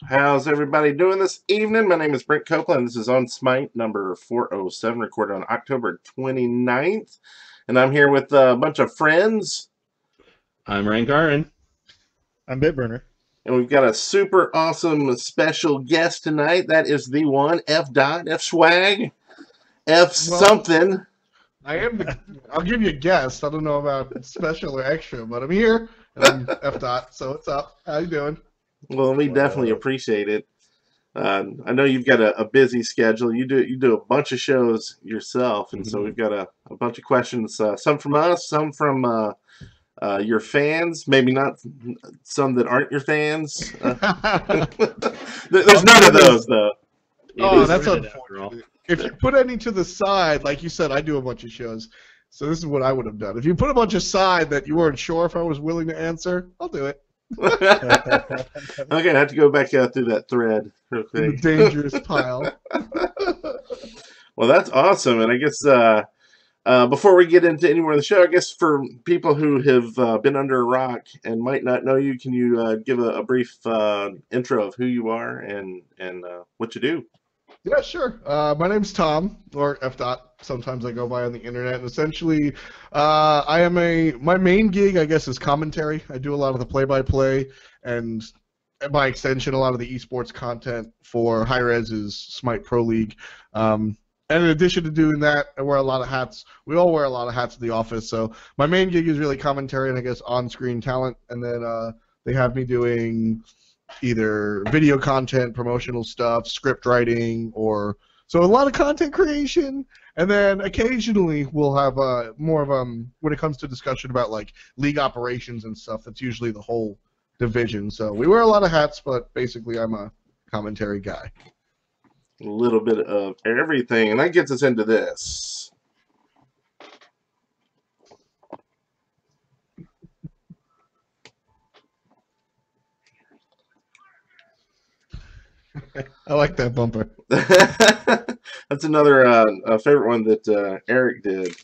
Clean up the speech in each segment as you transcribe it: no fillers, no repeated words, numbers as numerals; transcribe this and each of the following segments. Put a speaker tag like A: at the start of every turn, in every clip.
A: How's everybody doing this evening? My name is Brent Copeland. This is on Smite number 407, recorded on October 29th. And I'm here with a bunch of friends.
B: I'm Rankarin.
C: I'm Bitburner.
A: And we've got a super awesome special guest tonight. That is the one, F Swag, something.
D: I am. I'll give you a guess. I don't know about special or extra, but I'm here. And I'm F. So what's up? How you doing?
A: Well, we definitely appreciate it. I know you've got a busy schedule. You do a bunch of shows yourself, and so we've got a bunch of questions. Some from us, some from your fans. Maybe not some that aren't your fans. There's none of those though.
D: Oh, that's unfortunate. If you put any to the side, like you said, I do a bunch of shows. So this is what I would have done. If you put a bunch aside that you weren't sure if I was willing to answer, I'll do it.
A: Okay, I have to go back through that thread. Okay.
D: The dangerous pile.
A: Well, that's awesome, and I guess before we get into any more of the show, I guess for people who have been under a rock and might not know you, can you give a brief intro of who you are and what you do?
D: Yeah, sure. My name's Tom, or F. Sometimes I go by on the internet. And essentially, my main gig, I guess, is commentary. I do a lot of the play-by-play, and by extension, a lot of the esports content for Hi-Rez's Smite Pro League. And in addition to doing that, I wear a lot of hats. We all wear a lot of hats at the office. So my main gig is really commentary and, I guess, on-screen talent. And then they have me doing either video content, promotional stuff, script writing, or so a lot of content creation. And then occasionally we'll have more of when it comes to discussion about like league operations and stuff. That's usually the whole division. So we wear a lot of hats, but basically I'm a commentary guy.
A: A little bit of everything, and that gets us into this.
D: I like that bumper.
A: That's another favorite one that Eric did.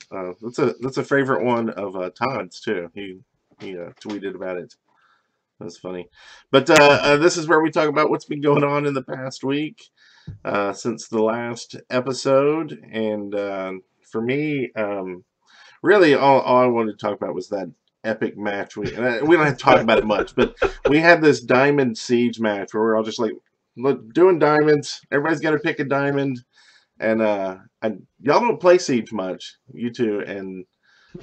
A: That's a favorite one of Todd's too. He tweeted about it. That was funny. But this is where we talk about what's been going on in the past week since the last episode. And for me, really all I wanted to talk about was that epic match. We don't have to talk about it much, but we had this Diamond Siege match where we're all just like, look, doing diamonds. Everybody's got to pick a diamond, and y'all don't play Siege much, you two, and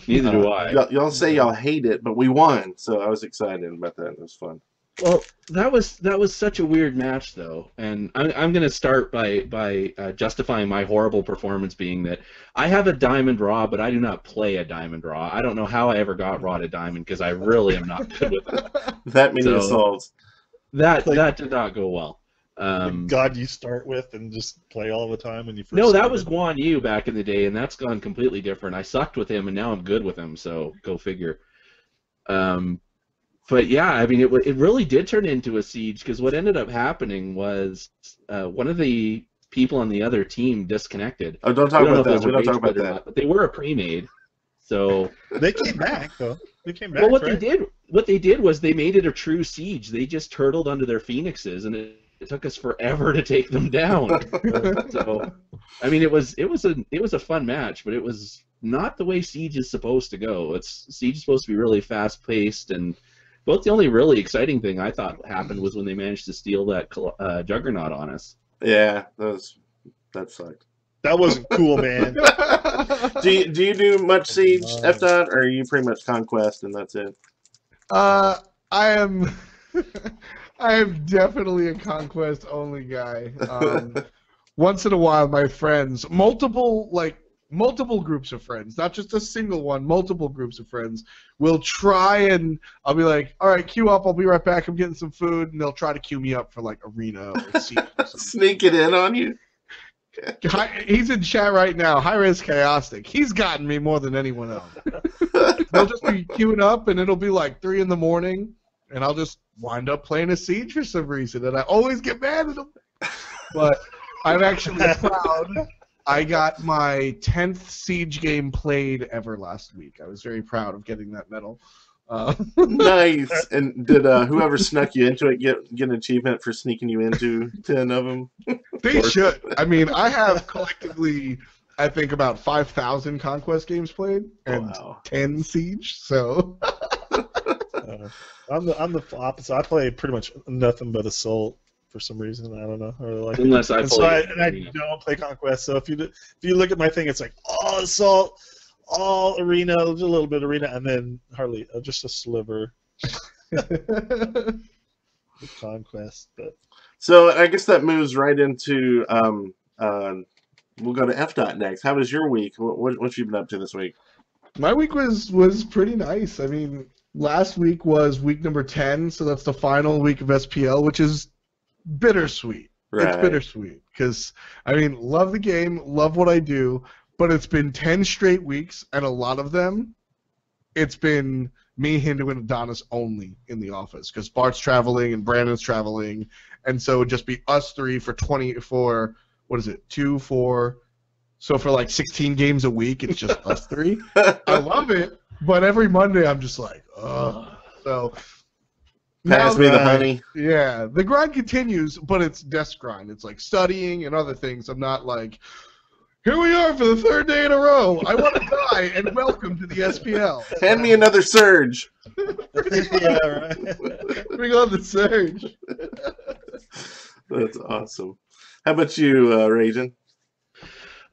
B: neither do I.
A: Y'all say y'all hate it, but we won, so I was excited about that. It was fun.
B: Well, that was such a weird match, though, and I'm going to start by justifying my horrible performance, being that I have a diamond raw, but I do not play a diamond raw. I don't know how I ever got raw to diamond because I really am not good with it.
A: That many assaults.
B: That did not go well.
C: God you start with and just play all the time when you first
B: No, that
C: started.
B: was Guan Yu back in the day, and that's gone completely different. I sucked with him, and now I'm good with him, so go figure. But yeah, I mean, it really did turn into a siege, because what ended up happening was one of the people on the other team disconnected.
A: Oh, don't talk about that. We don't talk about that.
B: But they were a pre-made, so
C: They came back though. They came back.
B: well, what
C: right?
B: they did was they made it a true siege. They just turtled under their phoenixes, and it took us forever to take them down. So, I mean, it was a fun match, but it was not the way Siege is supposed to go. Siege is supposed to be really fast paced, and both the only really exciting thing I thought happened was when they managed to steal that Juggernaut on us.
A: Yeah, that sucked.
C: That wasn't cool, man.
A: Do you do much Siege, F. Or are you pretty much Conquest and that's it?
D: I am. I am definitely a conquest only guy. Once in a while, my friends, multiple groups of friends, not just a single one, multiple groups of friends, will try, and I'll be like, all right, queue up, I'll be right back, I'm getting some food, and they'll try to queue me up for like Arena or Siege or something.
A: Sneak it in on you?
D: He's in chat right now. Hi-Rez Chaostic. He's gotten me more than anyone else. They'll just be queuing up, and it'll be like 3 in the morning, and I'll just wind up playing a Siege for some reason, and I always get mad at them. But I'm actually proud. I got my 10th Siege game played ever last week. I was very proud of getting that medal.
A: Nice. And did whoever snuck you into it get an achievement for sneaking you into 10 of them?
D: They should. I mean, I have collectively, I think, about 5,000 Conquest games played and
A: Wow.
D: 10 Siege. So
C: I'm the opposite. I play pretty much nothing but Assault for some reason. I don't know. I really like
B: Unless I
C: and so
B: play.
C: I don't play Conquest. So if you look at my thing, it's like all Assault, all Arena, a little bit Arena, and then hardly just a sliver of Conquest. But
A: So I guess that moves right into we'll go to F. next. How was your week? What you been up to this week?
D: my week was pretty nice. I mean, last week was week number 10, so that's the final week of SPL, which is bittersweet.
A: Right.
D: It's bittersweet because, I mean, love the game, love what I do, but it's been 10 straight weeks, and a lot of them, it's been me, Hindu, and Adonis only in the office because Bart's traveling and Brandon's traveling, and so it would just be us three for 24, what is it, 2, 4, so for like 16 games a week, it's just us three. I love it, but every Monday I'm just like, ugh. So
A: Pass
D: now
A: me the
D: that-
A: honey.
D: Yeah, the grind continues, but it's desk grind. It's like studying and other things. I'm not like, here we are for the third day in a row. I want to die, and welcome to the SPL.
A: Hand me another surge.
C: yeah, right.
D: Bring on the surge.
A: That's awesome. How about you, Rajon?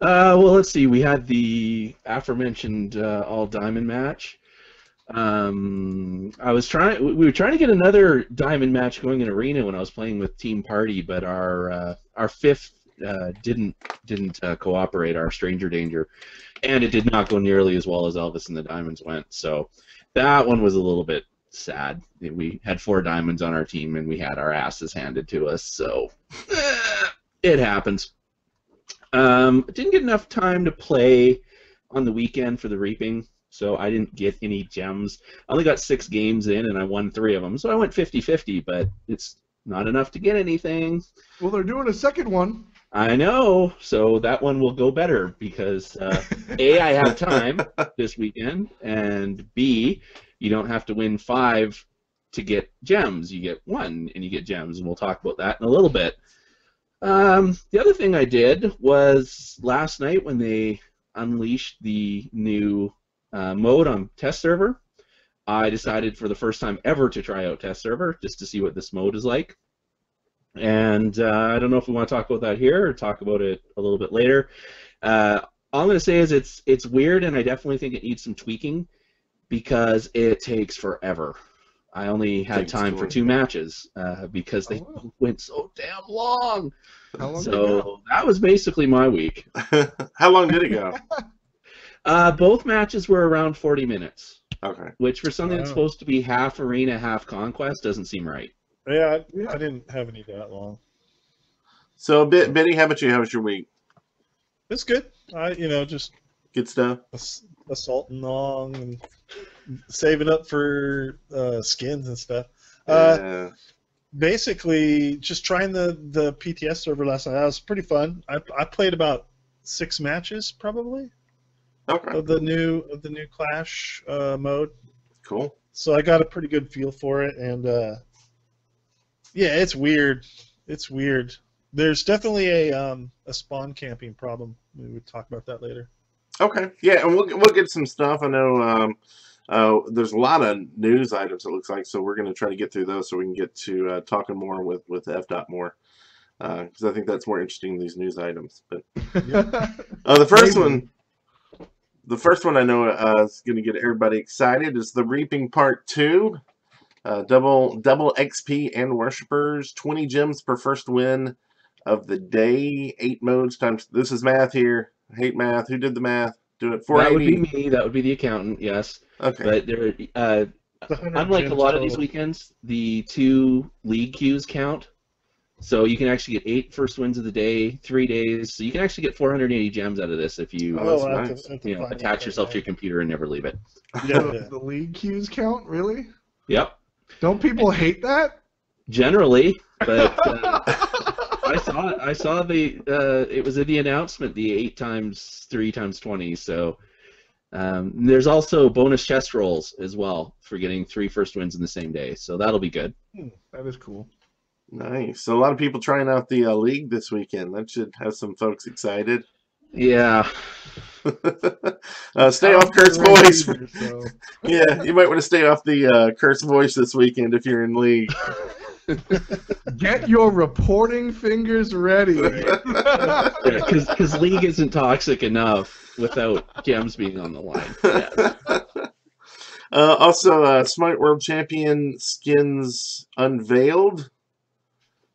B: Well, let's see. We had the aforementioned all diamond match. We were trying to get another diamond match going in arena when I was playing with Team Party, but our fifth didn't cooperate. Our Stranger Danger, and it did not go nearly as well as Elvis and the Diamonds went. So that one was a little bit sad. We had 4 diamonds on our team, and we had our asses handed to us. So it happens. Didn't get enough time to play on the weekend for the reaping, so I didn't get any gems. I only got 6 games in, and I won 3 of them, so I went 50-50, but it's not enough to get anything.
D: Well, they're doing a second one.
B: I know, so that one will go better because A, I have time this weekend, and B, you don't have to win 5 to get gems. You get 1 and you get gems, and we'll talk about that in a little bit. The other thing I did was last night when they unleashed the new mode on test server, I decided for the first time ever to try out test server just to see what this mode is like. And I don't know if we want to talk about that here or talk about it a little bit later. All I'm going to say is it's weird, and I definitely think it needs some tweaking because it takes forever. I only had time for 2 matches because they went so damn long.
D: How long did it go?
B: So that was basically my week.
A: How long did it go?
B: Both matches were around 40 minutes,
A: Okay.
B: which for something that's supposed to be half arena, half conquest doesn't seem right.
C: Yeah, I didn't have any that long.
A: So, Betty, how about you? How was your week?
C: It's good. Just
A: Good stuff?
C: assaulting along and saving up for skins and stuff.
A: Yeah.
C: Basically, just trying the PTS server last night. That was pretty fun. I played about 6 matches probably
A: Okay.
C: of the new Clash mode.
A: Cool.
C: So I got a pretty good feel for it, and yeah, it's weird. It's weird. There's definitely a spawn camping problem. We would talk about that later.
A: Okay. Yeah, and we'll get some stuff. I know there's a lot of news items, it looks like, so we're going to try to get through those so we can get to talking more with F. more. Because I think that's more interesting than these news items. But the first one I know is going to get everybody excited is the Reaping Part 2. Double XP and Worshippers, 20 gems per first win of the day, 8 modes times. This is math here. I hate math. Who did the math? Do it. 480.
B: That would be me. That would be the accountant. Yes.
A: Okay.
B: But there, unlike a lot of these weekends, the 2 league queues count. So you can actually get 8 first wins of the day, 3 days. So you can actually get 480 gems out of this if you,
A: that's nice.
B: attach yourself to your computer and never leave it.
C: Yeah,
D: The league queues count, really?
B: Yep.
D: Don't people hate that?
B: Generally, but I saw the it was in the announcement, the 8 times 3 times 20. So There's also bonus chest rolls as well for getting 3 first wins in the same day, so that'll be good.
D: That is cool.
A: Nice. So a lot of people trying out the league this weekend. That should have some folks excited.
B: Yeah.
A: Stay off Kurt's voice.
D: Either, so.
A: Yeah, you might want to stay off the Kurt's voice this weekend if you're in league.
D: Get your reporting fingers ready.
B: Because league isn't toxic enough without gems being on the line. Yes.
A: Also, Smite World Champion skins unveiled.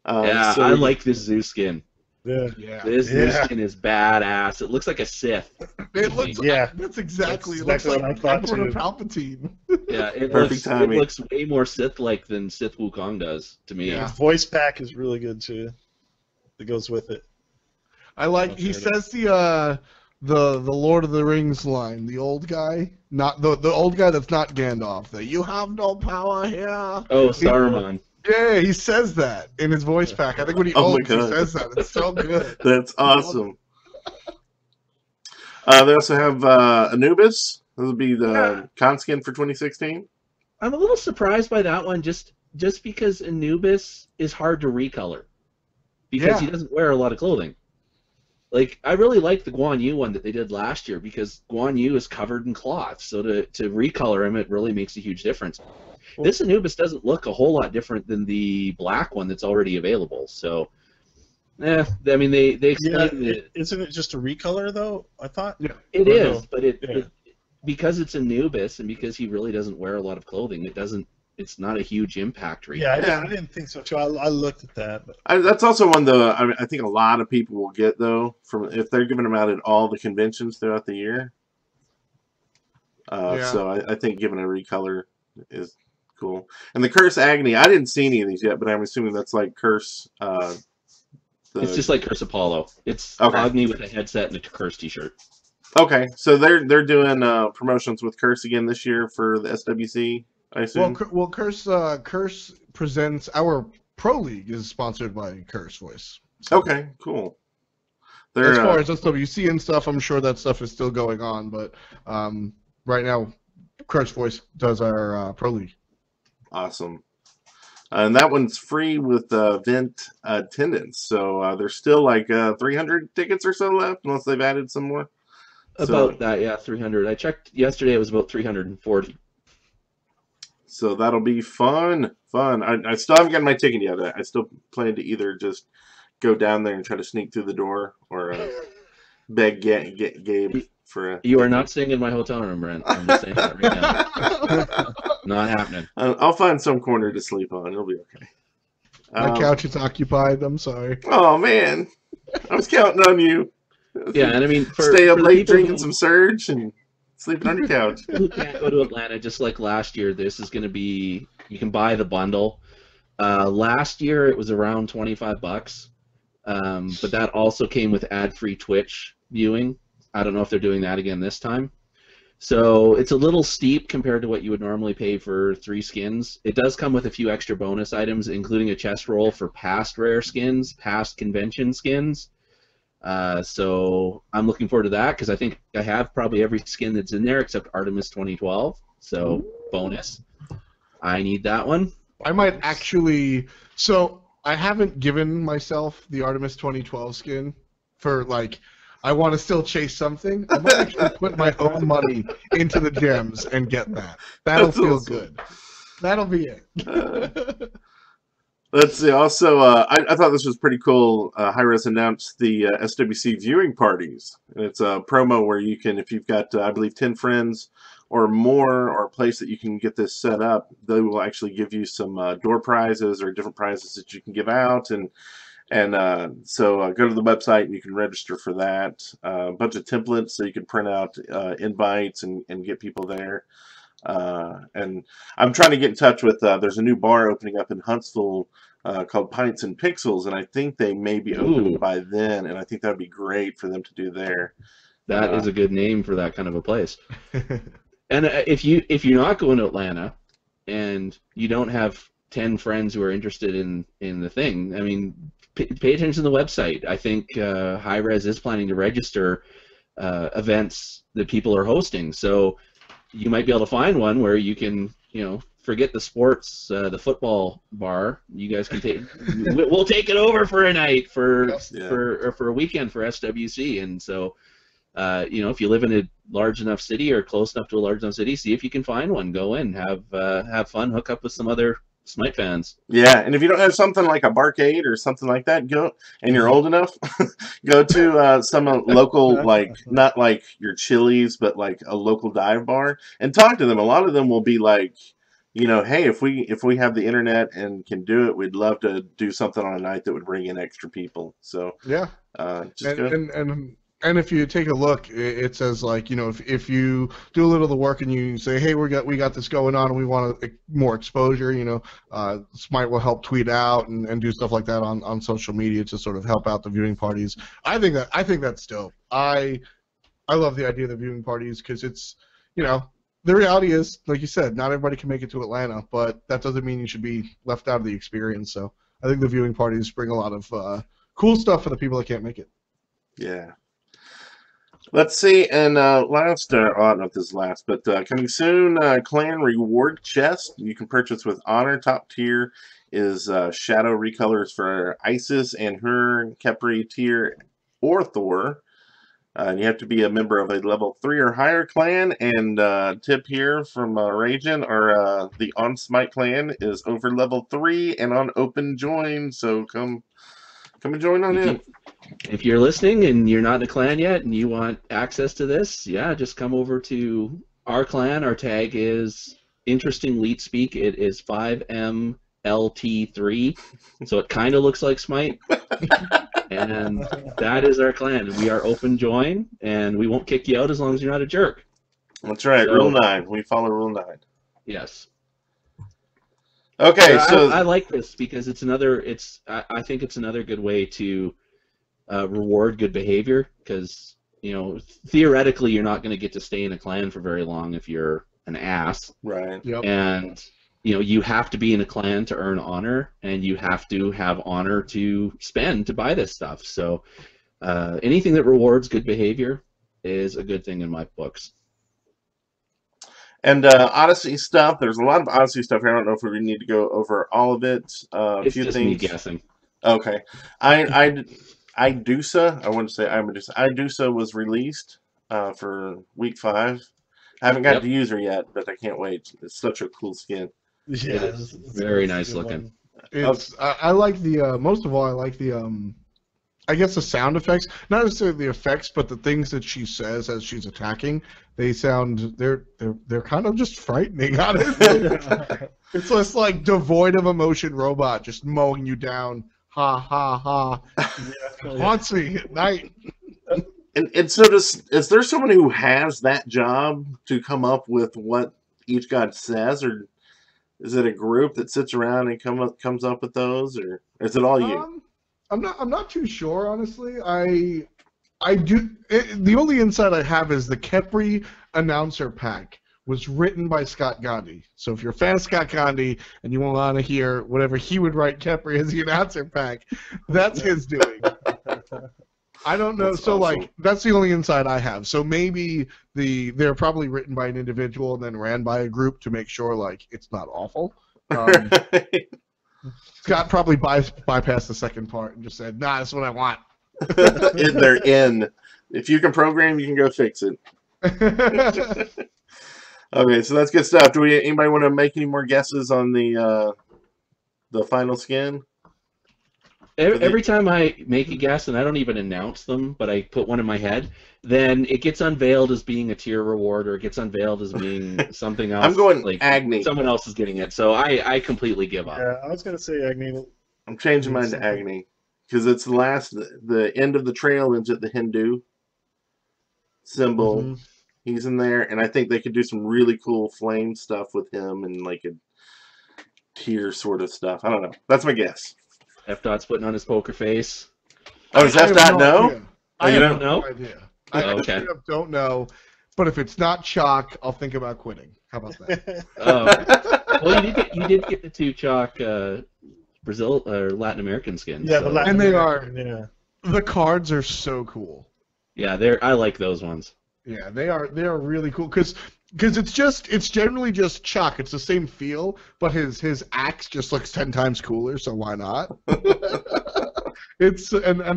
B: Yeah,
A: so
B: I like this Zoo skin.
C: Yeah.
B: This Zoo skin is badass. It looks like a Sith.
D: It looks.
C: Yeah.
D: That's exactly.
C: That's
D: It looks
C: what I
D: like
C: thought,
D: Emperor
C: too.
D: Palpatine.
B: Yeah, it
A: Perfect timing.
B: looks way more Sith-like than Sith Wukong does to me.
D: Yeah.
C: His voice pack is really good too. That goes with it.
D: I like. He says the Lord of the Rings line. The old guy, not the old guy that's not Gandalf. The "You have no power here."
B: Oh, Saruman.
D: Yeah, he says that in his voice pack. I think when he
A: Oh my
D: ults, he
A: God.
D: says that. It's so good.
A: That's awesome. They also have Anubis. This will be the con skin for 2016.
B: I'm a little surprised by that one, just because Anubis is hard to recolor, because he doesn't wear a lot of clothing. Like, I really like the Guan Yu one that they did last year, because Guan Yu is covered in cloth, so to recolor him, it really makes a huge difference. This Anubis doesn't look a whole lot different than the black one that's already available, so... I mean, they explained it.
C: Isn't it just a recolor though? I thought.
D: Yeah.
B: It
C: Or
B: is,
C: no?
B: but it because it's Anubis and because he really doesn't wear a lot of clothing, it's not a huge impact rate.
C: Yeah, I didn't think so too. I looked at that. But...
A: That's also one, though, I think a lot of people will get, though, from if they're giving them out at all the conventions throughout the year. So I think giving a recolor is cool. And the Curse Agony, I didn't see any of these yet, but I'm assuming that's like Curse...
B: It's just like Curse Apollo. It's
A: Okay.
B: Agni with a headset and a Curse t-shirt.
A: Okay, so they're doing promotions with Curse again this year for the SWC, I assume?
D: Well, Curse presents our Pro League is sponsored by Curse Voice. So
A: Okay, cool.
D: as far as SWC and stuff, I'm sure that stuff is still going on, but right now, Curse Voice does our Pro League.
A: Awesome. And that one's free with event attendance. So there's still like 300 tickets or so left, unless they've added some more.
B: About that, yeah, 300. I checked yesterday; it was about 340.
A: So that'll be fun. I still haven't gotten my ticket yet. I still plan to either just go down there and try to sneak through the door, or beg Gabe for a.
B: You are not staying in my hotel room, Brent. I'm just saying that right now. Not happening.
A: I'll find some corner to sleep on. It'll be okay.
D: My couch is occupied. I'm sorry.
A: Oh man, I was counting on you.
B: Yeah, and I mean,
A: Stay up
B: for
A: late
B: people
A: drinking some Surge and sleeping on your couch.
B: who can't go to Atlanta, just like last year, this is going to be. You can buy the bundle. Last year it was around $25, but that also came with ad-free Twitch viewing. I don't know if they're doing that again this time. So it's a little steep compared to what you would normally pay for 3 skins. It does come with a few extra bonus items, including a chest roll for past rare skins, past convention skins. So I'm looking forward to that because I think I have probably every skin that's in there except Artemis 2012. So bonus. I need that one.
D: I might actually. So I haven't given myself the Artemis 2012 skin for like. I want to still chase something. I might actually put my own money into the gems and get that. That'll
A: That's
D: feel
A: awesome.
D: good. That'll be it.
A: Let's see. Also, I thought this was pretty cool. Hi-Res announced the SWC viewing parties. And it's a promo where you can, if you've got, I believe, 10 friends or more, or a place that you can get this set up, they will actually give you some door prizes or different prizes that you can give out. So go to the website and you can register for that. A bunch of templates so you can print out invites and get people there. And I'm trying to get in touch with, there's a new bar opening up in Huntsville called Pints and Pixels, and I think they may be open by then, and I think that would be great for them to do there.
B: That is a good name for that kind of a place. And if you're not going to Atlanta and you don't have 10 friends who are interested in the thing, I mean, pay attention to the website. I think Hi-Res is planning to register events that people are hosting. So you might be able to find one where you can, forget the sports, the football bar. You guys can take. We'll take it over for a night for a weekend for SWC. And so, if you live in a large enough city or close enough to a large enough city, see if you can find one. Go in, have fun, hook up with some other Smite fans.
A: Yeah, and if you don't have something like a barcade or something like that, and you're old enough, go to some local, like, not like your Chili's, but like a local dive bar, and talk to them. A lot of them will be like, hey, if we have the internet and can do it, we'd love to do something on a night that would bring in extra people. So
D: yeah,
A: just go.
D: And if you take a look, it says like, if you do a little of the work and you say, hey, we got this going on and we want more exposure, Smite will help tweet out and do stuff like that on social media to sort of help out the viewing parties. I think that's dope. I love the idea of the viewing parties because it's, the reality is, like you said, not everybody can make it to Atlanta, but that doesn't mean you should be left out of the experience. So I think the viewing parties bring a lot of cool stuff for the people that can't make it.
A: Yeah. Let's see, and last, I don't know if this is last, but coming soon, Clan Reward Chest. You can purchase with Honor. Top tier is Shadow Recolors for Isis and her Kepri tier or Thor. And you have to be a member of a level 3 or higher clan. And tip here from Rajon, the On Smite clan is over level 3 and on open join, so come and join on in.
B: If you're listening and you're not in a clan yet and you want access to this, just come over to our clan. Our tag is Interesting Leet Speak. It is 5MLT3, so it kind of looks like Smite. And that is our clan. We are open join, and we won't kick you out as long as you're not a jerk.
A: That's right, so, Rule 9. We follow Rule 9.
B: Yes.
A: Okay, so
B: I like this because it's another. I think it's another good way to reward good behavior because theoretically you're not going to get to stay in a clan for very long if you're an ass.
A: Right.
D: Yep.
B: And you have to be in a clan to earn honor, and you have to have honor to spend to buy this stuff. So anything that rewards good behavior is a good thing in my books.
A: And Odyssey stuff. There's a lot of Odyssey stuff here. I don't know if we need to go over all of it.
B: It's
A: few
B: just
A: things.
B: Me guessing.
A: Okay. Idusa. I want to say Idusa was released for week 5. I haven't got to use her yet, but I can't wait. It's such a cool skin.
C: Yeah,
B: it's very nice looking.
D: It's I like the most of all I like the I guess the sound effects, not necessarily the effects, but the things that she says as she's attacking. They're kind of just frightening, honestly. It's just like devoid of emotion robot just mowing you down. Ha ha ha. Haunts me at night.
A: And so is there someone who has that job to come up with what each god says, or is it a group that sits around and comes up with those, or is it all you?
D: I'm not too sure, honestly. The only insight I have is the Kepri announcer pack was written by Scott Gandhi. So if you're a fan of Scott Gandhi and you want to hear whatever he would write Kepri as the announcer pack, that's his doing. I don't know. That's so awesome. Like that's the only insight I have. So maybe they're probably written by an individual and then ran by a group to make sure like it's not awful. Scott probably bypassed the second part and just said, "Nah, that's what I want."
A: They're in. If you can program, you can go fix it. Okay, so that's good stuff. Anybody want to make any more guesses on the final skin?
B: Every time I make a guess, and I don't even announce them, but I put one in my head, then it gets unveiled as being a tier reward, or it gets unveiled as being something else.
A: I'm going
B: like
A: Agni.
B: Someone else is getting it, so I completely give up.
C: Yeah, I was gonna say Agni.
A: I'm changing mine to Agni because it's the end of the trail ends at the Hindu symbol. Mm-hmm. He's in there, and I think they could do some really cool flame stuff with him and like a tier sort of stuff. I don't know. That's my guess.
B: Fdot's putting on his poker face.
A: Oh, does Fdot know?
D: I
B: don't know.
D: No idea. I don't know. But if it's not chalk, I'll think about quitting. How about that?
B: Well, you did get the 2 chalk Brazil or Latin American skins.
C: Yeah,
B: so.
C: the Latin
D: and they
C: American,
D: are. Yeah. The cards are so cool.
B: Yeah, I like those ones.
D: Yeah, they are really cool because it's generally just Chuck. It's the same feel, but his axe just looks 10 times cooler. So why not? And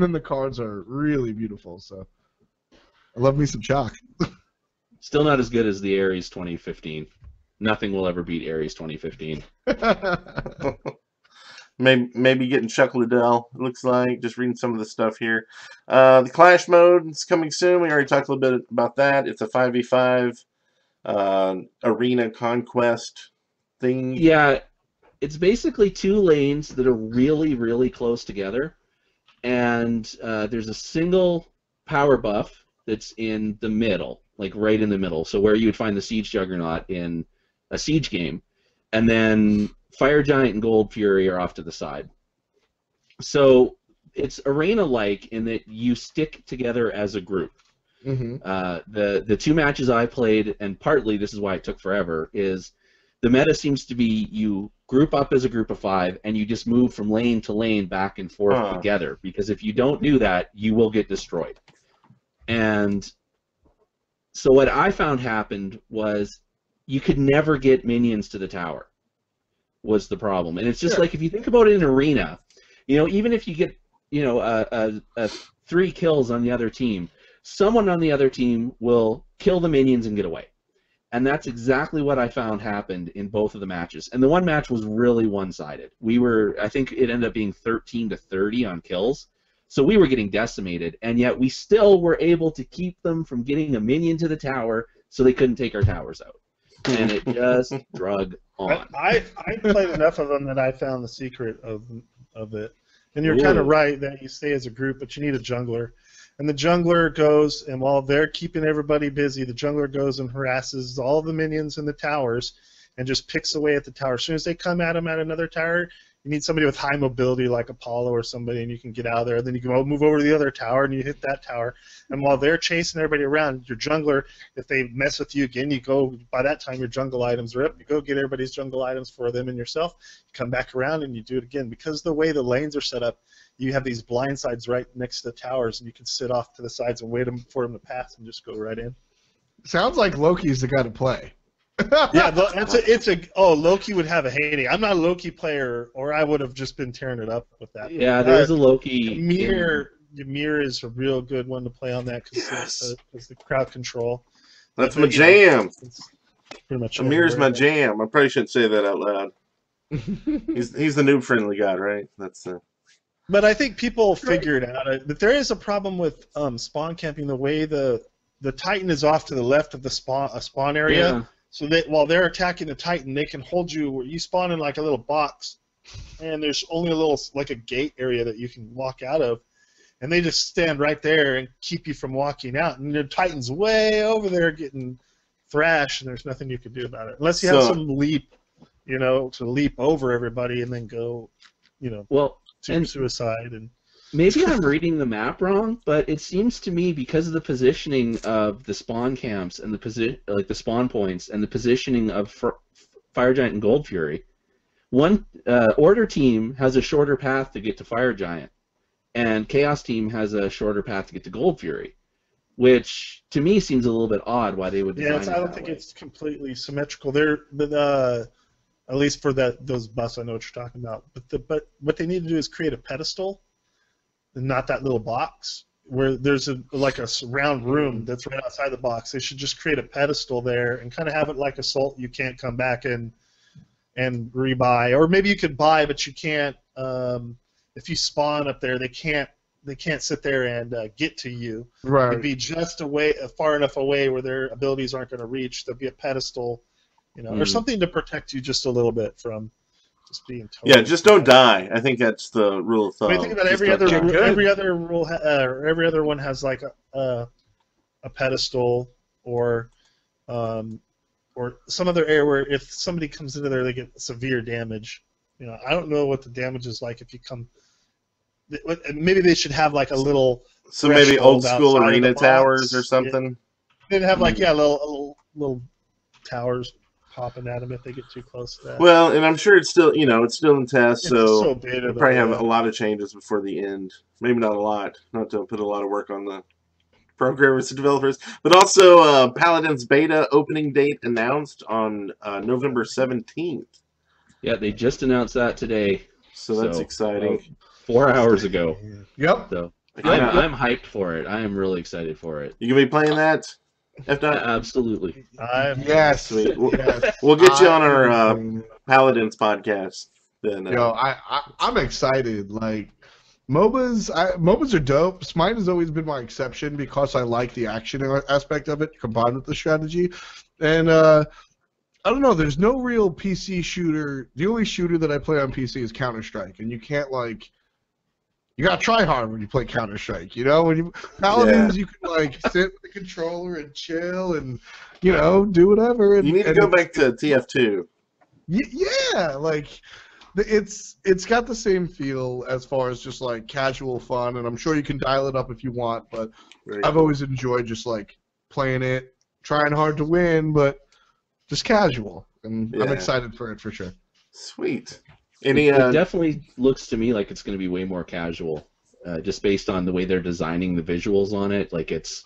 D: then the cards are really beautiful. So I love me some Chuck.
B: Still not as good as the Ares 2015. Nothing will ever beat Ares 2015.
A: Maybe getting Chuck Liddell, it looks like, just reading some of the stuff here. The Clash mode is coming soon. We already talked a little bit about that. It's a 5v5 arena conquest thing.
B: Yeah, it's basically 2 lanes that are really, really close together. And there's a single power buff that's in the middle, like right in the middle. So where you would find the Siege Juggernaut in a Siege game. And then Fire Giant and Gold Fury are off to the side. So it's arena-like in that you stick together as a group.
D: Mm-hmm.
B: The 2 matches I played, and partly this is why it took forever, is the meta seems to be you group up as a group of 5 and you just move from lane to lane back and forth together. Because if you don't do that, you will get destroyed. And so what I found happened was you could never get minions to the tower. Was the problem. And it's just like, if you think about it in arena, even if you get, a 3 kills on the other team, someone on the other team will kill the minions and get away. And that's exactly what I found happened in both of the matches. And the one match was really one-sided. I think it ended up being 13-30 on kills. So we were getting decimated, and yet we still were able to keep them from getting a minion to the tower so they couldn't take our towers out. And it just drug on.
C: I played enough of them that I found the secret of it. And you're kind of right that you stay as a group, but you need a jungler. And the jungler goes, and while they're keeping everybody busy, the jungler goes and harasses all the minions in the towers and just picks away at the tower. As soon as they come at him at another tower, you need somebody with high mobility like Apollo or somebody, and you can get out of there. Then you can move over to the other tower, and you hit that tower. And while they're chasing everybody around, your jungler, if they mess with you again, you go, by that time your jungle items are up. You go get everybody's jungle items for them and yourself. You come back around, and you do it again. Because the way the lanes are set up, you have these blind sides right next to the towers, and you can sit off to the sides and wait for them to pass and just go right in.
D: Sounds like Loki's the guy to play.
C: Yeah, Loki would have a heyday. I'm not a Loki player, or I would have just been tearing it up with that.
B: Yeah, there's a Loki.
C: Ymir is a real good one to play on that because the crowd control.
A: That's my jam.
C: Pretty much
A: Ymir's my jam. I probably shouldn't say that out loud. He's the noob-friendly god, right? That's.
C: But I think people figure it out. But there is a problem with spawn camping. The way the Titan is off to the left of the spawn area.
B: Yeah.
C: So that while they're attacking the Titan, they can hold you where you spawn in like a little box, and there's only like a gate area that you can walk out of, and they just stand right there and keep you from walking out. And the Titan's way over there getting thrashed, and there's nothing you can do about it unless you have some leap, to leap over everybody and then go, to suicide and.
B: Maybe I'm reading the map wrong, but it seems to me because of the positioning of the spawn camps and the spawn points and the positioning of Fire Giant and Gold Fury, one Order team has a shorter path to get to Fire Giant, and Chaos team has a shorter path to get to Gold Fury, which to me seems a little bit odd why they would design it
C: I don't think it's completely symmetrical. At least for those buffs, I know what you're talking about. But what they need to do is create a pedestal. And not that little box where there's a round room that's right outside the box. They should just create a pedestal there and kind of have it like Assault. You can't come back and rebuy, or maybe you could buy, but you can't. If you spawn up there, they can't sit there and get to you.
D: Right.
C: It'd be just far enough away where their abilities aren't going to reach. There'd be a pedestal, or something to protect you just a little bit from. Just being totally
A: just don't die. I think that's the rule of thumb.
C: I think about every other one has like a pedestal or some other area where if somebody comes into there, they get severe damage. I don't know what the damage is like if you come. Maybe they should have like a little.
A: So maybe old school arena towers or something.
C: They'd have like little towers popping at them if they get too close to that.
A: Well, and I'm sure it's still in test, so
C: beta,
A: we'll probably have a lot of changes before the end. Maybe not a lot, not to put a lot of work on the programmers and developers. But also, Paladins beta opening date announced on November 17th.
B: Yeah, they just announced that today.
A: So that's exciting.
B: 4 hours ago.
D: Yep.
B: So
A: Yeah.
B: I'm hyped for it. I am really excited for it.
A: You gonna be playing that? If not,
B: Absolutely.
D: Yes.
A: sweet.
D: Yes.
A: We'll get you on our
D: I'm-
A: Paladins podcast. Then,
D: Yo, I'm excited. Like MOBAs are dope. Smite has always been my exception because I like the action aspect of it combined with the strategy. And I don't know. There's no real PC shooter. The only shooter that I play on PC is Counter-Strike, and you can't you gotta try hard when you play Counter-Strike. You know, when you Paladins, you can sit with the controller and chill and do whatever. And,
A: you need to go back to TF2.
D: Yeah, it's got the same feel as far as just casual fun, and I'm sure you can dial it up if you want. But I've always enjoyed just playing it, trying hard to win, but just casual, and I'm excited for it for sure.
A: Sweet.
B: It definitely looks to me like it's going to be way more casual, just based on the way they're designing the visuals on it. It's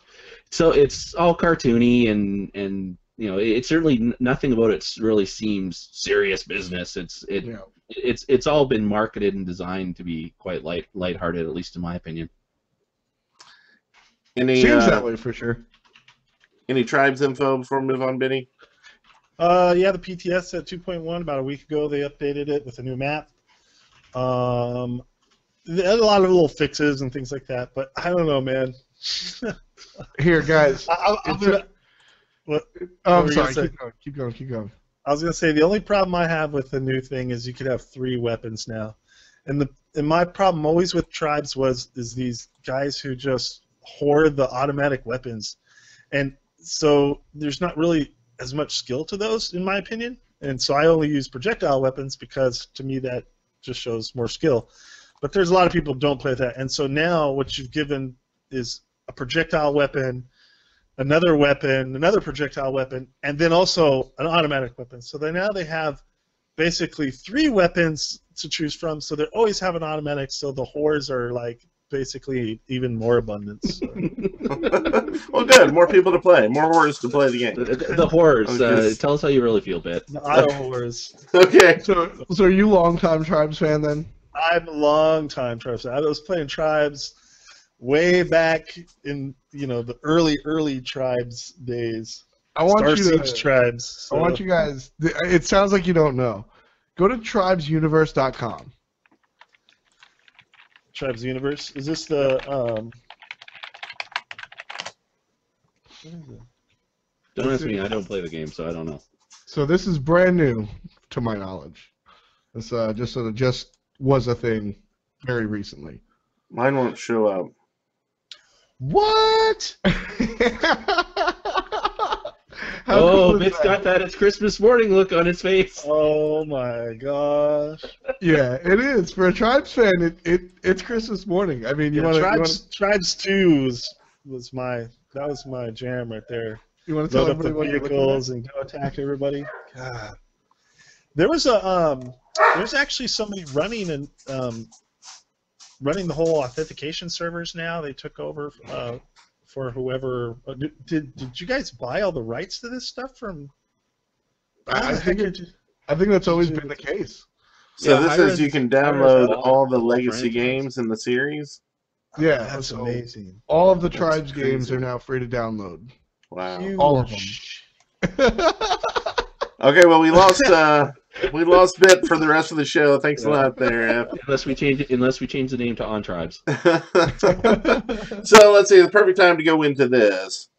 B: all cartoony and it's certainly nothing about it really seems serious business. It's all been marketed and designed to be quite lighthearted, at least in my opinion.
A: Seems
D: that way for sure.
A: Any tribes info before we move on, Benny?
C: Yeah, the PTS at 2.1 about a week ago. They updated it with a new map. They had a lot of little fixes and things like that, but I don't know, man.
D: Here, guys. I'm sorry. Keep going.
C: I was gonna say the only problem I have with the new thing is you could have 3 weapons now, and my problem always with tribes is these guys who just hoard the automatic weapons, and so there's not really as much skill to those, in my opinion, and so I only use projectile weapons because to me that just shows more skill. But there's a lot of people who don't play with that, and so now what you've given is a projectile weapon, another weapon, another projectile weapon, and then also an automatic weapon. So now they have basically 3 weapons to choose from, so they always have an automatic, so the whores are basically even more abundant. So.
A: Well, good. More people to play. More whores to play the game.
B: The whores. Tell us how you really feel, Bit.
C: The auto whores.
A: Okay.
D: So are you long-time Tribes fan then?
C: I'm a long-time Tribes fan. I was playing Tribes way back in the early Tribes days.
D: I want
C: Star
D: you
C: Siege
D: to,
C: Tribes. So.
D: I want you guys. It sounds like you don't know. Go to tribesuniverse.com.
C: Tribes Universe. Is this the?
B: Don't ask me. I don't play the game, so I don't know.
D: So this is brand new, to my knowledge. It's just was a thing very recently.
A: Mine won't show up.
C: What?
B: Oh, Bit's got that it's Christmas morning look on his face.
C: Oh my gosh.
D: Yeah, it is. For a Tribes fan, it's Christmas morning. I mean,
C: Tribes 2 was my jam right there.
D: You want to tell everybody what
C: vehicles and go attack everybody? God. There was there's actually somebody running running the whole authentication servers now. They took over for whoever. Did you guys buy all the rights to this stuff from?
D: I think that's always been the case.
A: So this says you can download all the legacy games in the series?
D: Yeah,
C: that's amazing.
D: All of the Tribes games are now free to download.
A: Wow.
D: All of them.
A: Okay, well we lost Bit for the rest of the show. Thanks a lot there.
B: Unless we change the name to On Tribes.
A: So let's see, the perfect time to go into this.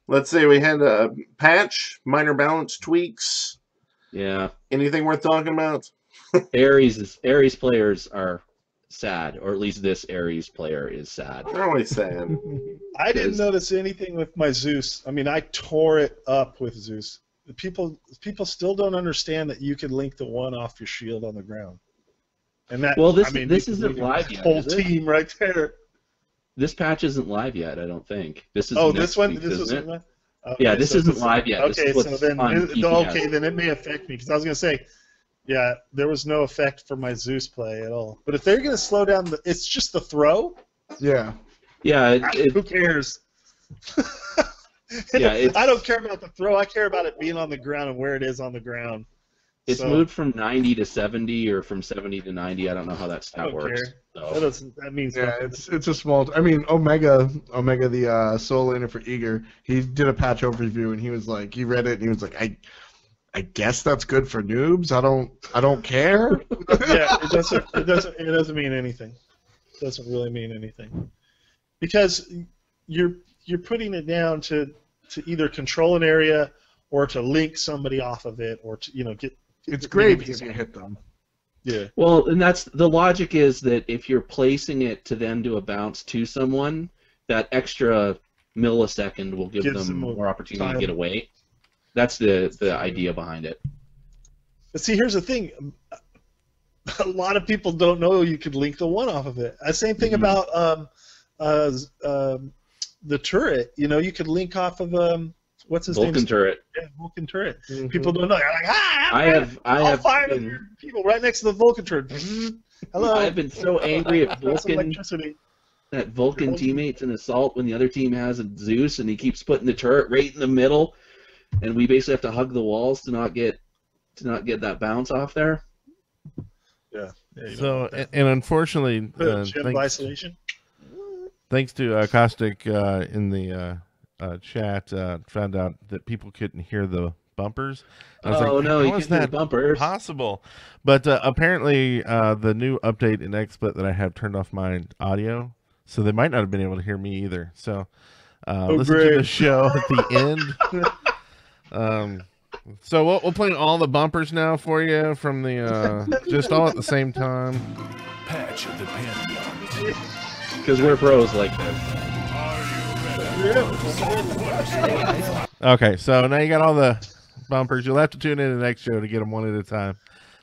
A: Let's see, we had a patch, minor balance tweaks.
B: Yeah.
A: Anything worth talking about?
B: Ares players are sad, or at least this Ares player is sad.
A: They're always sad.
C: I didn't notice anything with my Zeus. I mean, I tore it up with Zeus. People still don't understand that you can link the 1 off your shield on the ground. And that,
B: this isn't live yet.
C: Whole team right there.
B: This patch isn't live yet, I don't think. This is
C: this one. This is one.
B: Yeah, this isn't live yet. This
C: Okay,
B: is what's
C: so then
B: on PTS.
C: then it may affect me because I was gonna say, yeah, there was no effect for my Zeus play at all. But if they're gonna slow down, it's just the throw.
D: Yeah.
B: Yeah,
C: Who cares?
B: Yeah,
C: I don't care about the throw. I care about it being on the ground and where it is on the ground.
B: it's
C: So,
B: moved from 90 to 70 or from 70 to 90. I don't know how that
C: I
B: stat
C: don't
B: works.
C: care.
B: So.
C: That means
D: Yeah,
C: nothing.
D: it's a small. I mean, Omega, the soul laner for Eager, he did a patch overview and he was like, he read it and he was like, I guess that's good for noobs. I don't care.
C: Yeah, it doesn't mean anything. It doesn't really mean anything because you're putting it down to either control an area or to link somebody off of it or to get.
D: It's great because you hit them.
C: Yeah.
B: Well, and that's the logic is that if you're placing it to then do a bounce to someone, that extra millisecond will give
C: Gives
B: them
C: them
B: more opportunity
C: time.
B: to get away. That's the idea behind it.
C: But see, here's the thing. A lot of people don't know you could link the one off of it. Same thing about the turret. You could link off of what's his name?
B: Vulcan turret.
C: Yeah, Vulcan turret.
D: Mhm.
C: People don't know. You're like,
B: I have
C: all five of
B: been,
C: your people right next to the Vulcan turret. Hello.
B: I've been so angry at
C: That's
B: Vulcan
C: electricity.
B: that Vulcan teammates in Assault when the other team has a Zeus and he keeps putting the turret right in the middle, and we basically have to hug the walls to not get that bounce off there.
C: Yeah. You
E: So,
C: know,
E: and unfortunately,
C: gem isolation.
E: thanks to Caustic in the chat, found out that people couldn't hear the bumpers. I was
B: Oh
E: like,
B: no,
E: how
B: you
E: is
B: can hear the
E: that
B: bumpers.
E: possible? But apparently, the new update in XSplit that I have turned off my audio, so they might not have been able to hear me either. So, listen to
C: great.
E: the show at the end. So we'll play all the bumpers now for you from the just all at the same time.
F: Patch of the Pantheon.
B: Because we're pros like this.
E: Okay, so now you got all the bumpers. You'll have to tune in the next show to get them one at a time.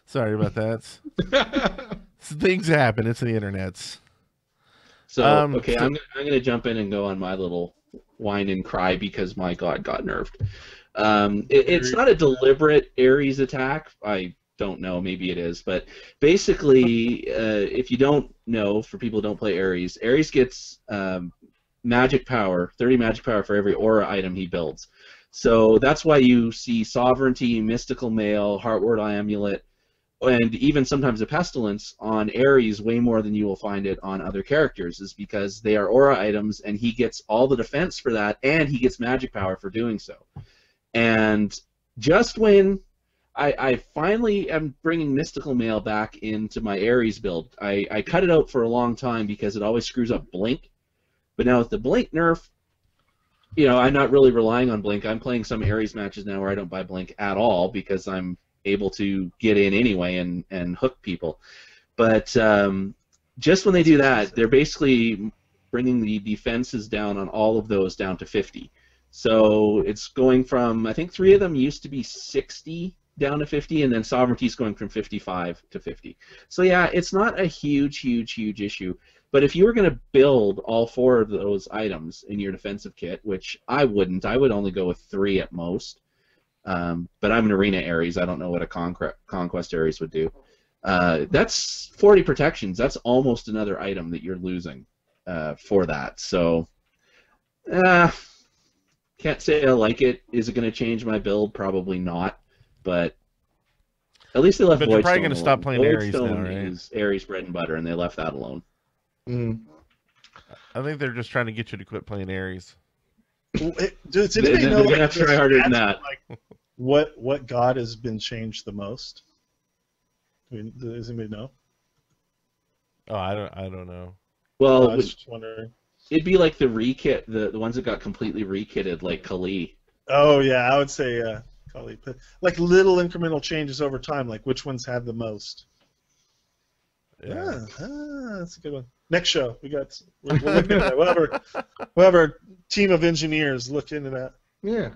E: Sorry about that. Things happen. It's the internets.
B: So okay, I'm gonna jump in and go on my little whine and cry because my god got nerfed. It's not a deliberate Ares attack. I don't know, maybe it is, but basically, if you don't know, for people who don't play Ares gets magic power, 30 magic power for every aura item he builds. So that's why you see Sovereignty, Mystical Mail, Heartward Amulet, and even sometimes a Pestilence on Ares way more than you will find it on other characters, is because they are aura items, and he gets all the defense for that, and he gets magic power for doing so. And just when I finally am bringing Mystical Mail back into my Ares build, I cut it out for a long time because it always screws up Blink. But now with the Blink nerf, I'm not really relying on Blink. I'm playing some Ares matches now where I don't buy Blink at all because I'm able to get in anyway and hook people. But just when they do that, they're basically bringing the defenses down on all of those down to 50. So it's going from, I think 3 of them used to be 60 down to 50, and then Sovereignty's going from 55 to 50. So yeah, it's not a huge issue. But if you were going to build all 4 of those items in your defensive kit, which I wouldn't, I would only go with 3 at most. But I'm an Arena Ares. I don't know what a Conquest Ares would do. That's 40 protections. That's almost another item that you're losing for that. So, can't say I like it. Is it going to change my build? Probably not. But at least they left
E: But
B: Voidstone
E: you're probably going to
B: alone.
E: stop playing Ares now,
B: Voidstone
E: right?
B: is Ares bread and butter, and they left that alone.
E: I think they're just trying to get you to quit playing Ares.
C: Does
B: They're
C: anybody know
B: going to have to try harder than that.
C: like, what god has been changed the most? Does anybody know?
E: Oh, I don't know.
B: Well,
C: I was just wondering.
B: it'd be like the rekit, the ones that got completely rekitted, like Kali.
C: Oh yeah, I would say Kali. Like little incremental changes over time. Like which ones have the most? Yeah, that's a good one. Next show, we're looking at that. We'll have our team of engineers look into that.
D: Yeah.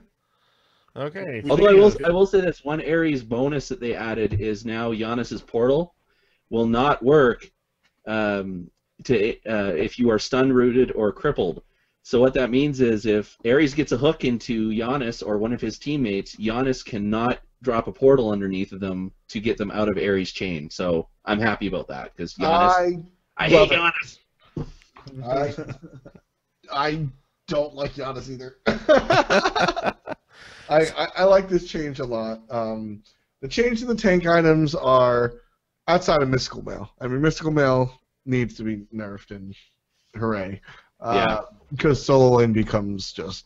E: Okay.
B: Although I will say this, one Ares bonus that they added is now Giannis's portal will not work if you are stun rooted or crippled So what that means is if Ares gets a hook into Giannis or one of his teammates, Giannis cannot drop a portal underneath of them to get them out of Ares' chain. So I'm happy about that because Giannis. I hate Giannis.
D: I don't like Giannis either. I like this change a lot. The change in the tank items are outside of Mystical Mail. I mean, Mystical Mail needs to be nerfed, and hooray.
B: Yeah.
D: Because solo lane becomes just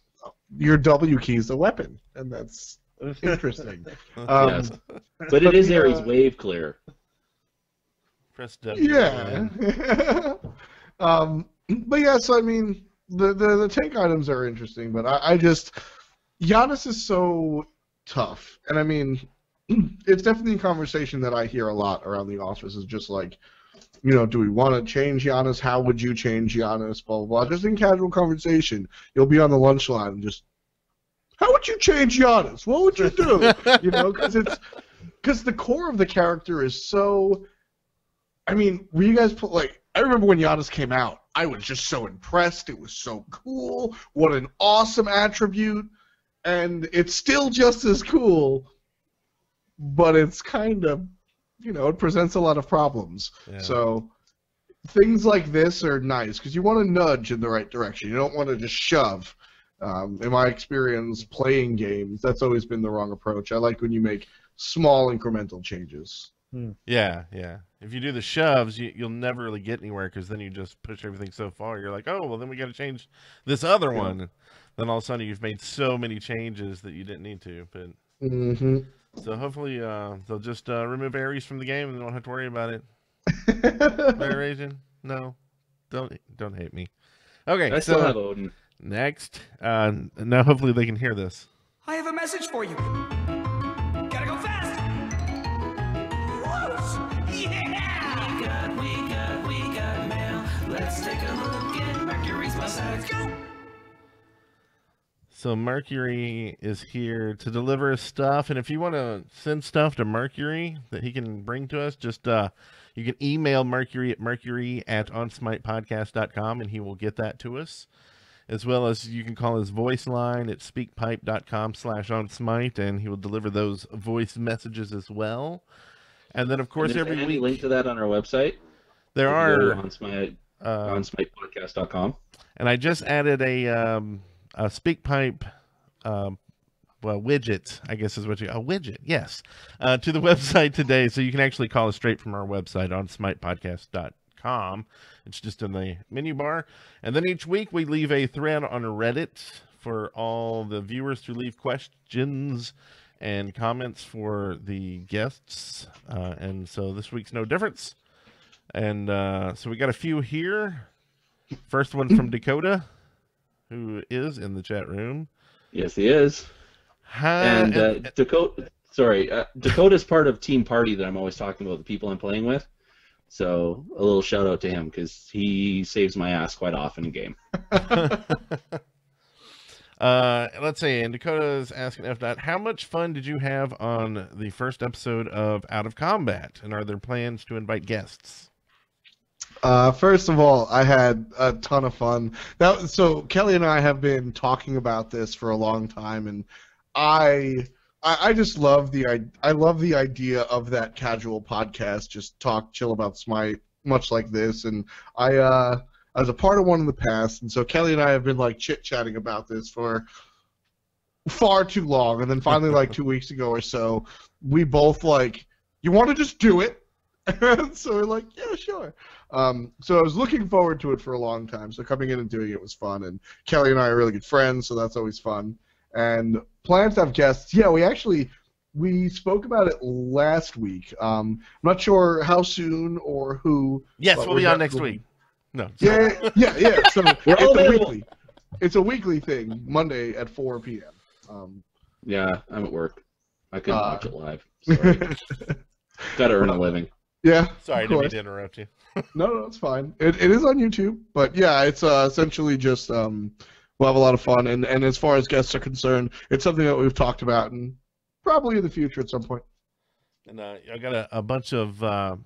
D: your W key is a weapon, and that's interesting.
B: Yes. But it is Ares wave clear.
E: Press W.
D: Yeah. But yeah, so I mean, the tank items are interesting, but I just Giannis is so tough, and I mean, it's definitely a conversation that I hear a lot around the office. Is just like, you know, do we want to change Giannis? How would you change Giannis? Blah, blah, blah. Just in casual conversation, you'll be on the lunch line and just, how would you change Giannis? What would you do? You know, because the core of the character is so, I mean, were you guys, like, I remember when Giannis came out, I was just so impressed. It was so cool. What an awesome attribute. And it's still just as cool, but it's kind of, you know, it presents a lot of problems. Yeah. So things like this are nice because you want to nudge in the right direction. You don't want to just shove. In my experience playing games, that's always been the wrong approach. I like when you make small incremental changes.
E: Yeah, yeah. If you do the shoves, you'll never really get anywhere because then you just push everything so far. You're like, oh, well, then we got to change this other one. Then all of a sudden you've made so many changes that you didn't need to. But so hopefully they'll just remove Ares from the game and they don't have to worry about it. Right, Rajon? No, don't hate me. Okay,
B: I still have Odin.
E: Next, now hopefully they can hear this.
G: I have a message for you. Gotta go fast. Yeah! We got mail. Let's take a look at Mercury's website. Let's go.
E: So Mercury is here to deliver stuff, and if you want to send stuff to Mercury that he can bring to us, just you can email Mercury at mercury@onsmitepodcast.com, and he will get that to us. As well as you can call his voice line at speakpipe.com/onsmite, and he will deliver those voice messages as well. And then, of course, every week,
B: link to that on our website.
E: There are
B: onsmitepodcast.com.
E: And I just added a SpeakPipe widget, I guess is what a widget, yes, to the website today, so you can actually call us straight from our website on smitepodcast.com. It's just in the menu bar. And then each week we leave a thread on Reddit for all the viewers to leave questions and comments for the guests. And so this week's no difference. And so we got a few here. First one from Dakota, who is in the chat room.
B: Yes, he is. And Dakota's part of Team Party that I'm always talking about, the people I'm playing with. So a little shout out to him because he saves my ass quite often in game.
E: Let's see, and Dakota's asking Fdot, how much fun did you have on the first episode of Out of Combat? And are there plans to invite guests?
D: First of all, I had a ton of fun. So Kelly and I have been talking about this for a long time, and I just love the idea of that casual podcast, just talk, chill about Smite, much like this. And I was a part of one in the past, and so Kelly and I have been like chit-chatting about this for far too long. And then finally, like 2 weeks ago or so, we both like, you want to just do it? So we're like, yeah, sure. So I was looking forward to it for a long time. So coming in and doing it was fun. And Kelly and I are really good friends, so that's always fun. And plans to have guests. Yeah, we spoke about it last week. I'm not sure how soon or who.
E: Yes, we'll be on next week. No.
D: Yeah. So it's a weekly thing, Monday at 4 p.m.
B: Yeah, I'm at work. I couldn't watch it live. Sorry. Got to earn a living.
D: Yeah.
E: Sorry, I didn't mean to interrupt you.
D: No, it's fine. It is on YouTube, but yeah, it's essentially just we'll have a lot of fun, and as far as guests are concerned, it's something that we've talked about, and probably in the future at some point.
E: And I got a bunch of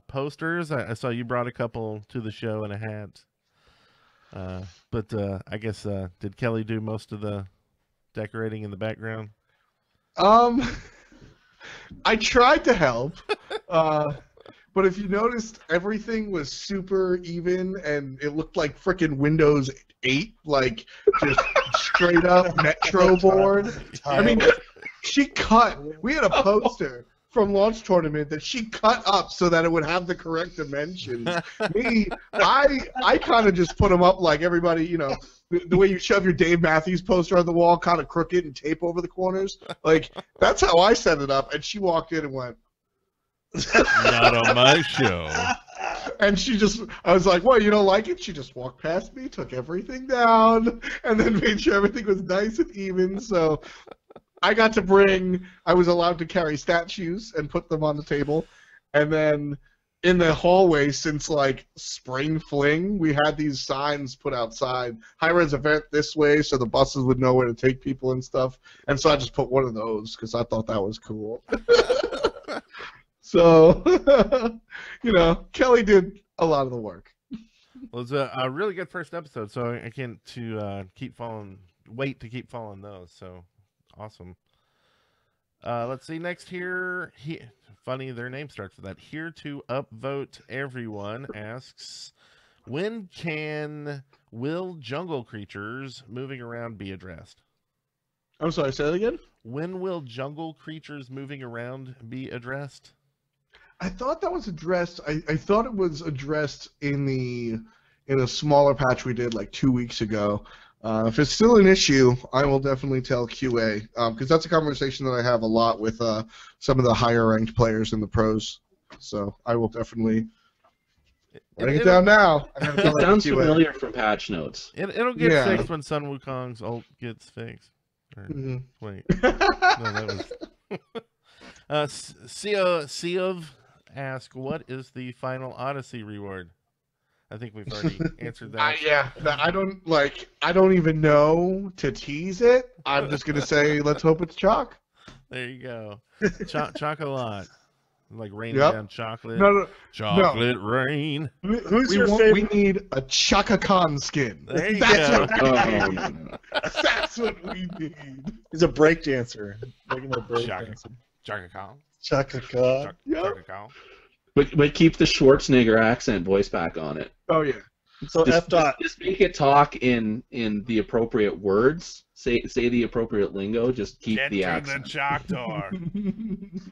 E: posters. I saw you brought a couple to the show and a hat. But I guess did Kelly do most of the decorating in the background?
D: I tried to help, but if you noticed, everything was super even, and it looked like frickin' Windows 8, like just straight up Metro board. I mean, we had a poster from Launch Tournament that she cut up so that it would have the correct dimensions. I kind of just put them up like everybody, you know, the way you shove your Dave Matthews poster on the wall, kind of crooked and tape over the corners. Like, that's how I set it up. And she walked in and went,
E: Not on my show.
D: and I was like, well, you don't like it? She just walked past me, took everything down, and then made sure everything was nice and even. So I was allowed to carry statues and put them on the table. And then in the hallway, since like Spring Fling, we had these signs put outside. High-res event this way, so the buses would know where to take people and stuff. And so I just put one of those because I thought that was cool. So, you know, Kelly did a lot of the work.
E: Well, it's a really good first episode, so I can't wait to keep following those. So awesome. Let's see next here. Funny, their name starts with that. Here to upvote everyone asks, when will jungle creatures moving around be addressed?
D: I'm sorry, say that again?
E: When will jungle creatures moving around be addressed?
D: I thought that was addressed. I thought it was addressed in a smaller patch we did like 2 weeks ago. If it's still an issue, I will definitely tell QA, because that's a conversation that I have a lot with some of the higher ranked players in the pros. So I will definitely write it down now.
B: It sounds familiar from patch notes.
E: It'll get fixed when Sun Wukong's ult gets fixed. Wait, no, that was. Seov asked, what is the final Odyssey reward? I think we've already answered that.
D: I don't even know to tease it. I'm just gonna say, let's hope it's chalk.
E: There you go. Chocolate. Like raining down chocolate.
D: No.
E: Chocolate rain.
C: Who's your favorite?
D: We need a Chaka Khan skin.
E: There you
D: That's
E: go.
D: what we need. That's what we need.
C: He's a break dancer. Making a break
E: Chaka
C: dancer.
E: Khan.
C: Chaka Khan.
E: Chaka Khan.
B: But keep the Schwarzenegger accent voice back on it.
D: Oh yeah.
C: So
B: Just make it talk in the appropriate words. Say the appropriate lingo. Just keep
E: Get
B: the
E: to
B: accent.
E: the Choctaw.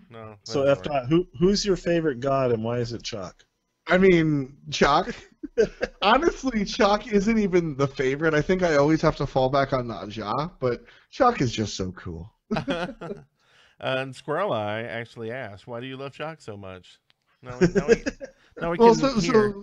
E: No.
C: So
E: that's all right.
C: who's your favorite god and why is it Chalk?
D: I mean, Chalk. Honestly, Chalk isn't even the favorite. I think I always have to fall back on Naja, but Chalk is just so cool.
E: And Squirrel Eye actually asked, why do you love Chalk so much? Now we
D: Well,
E: can hear.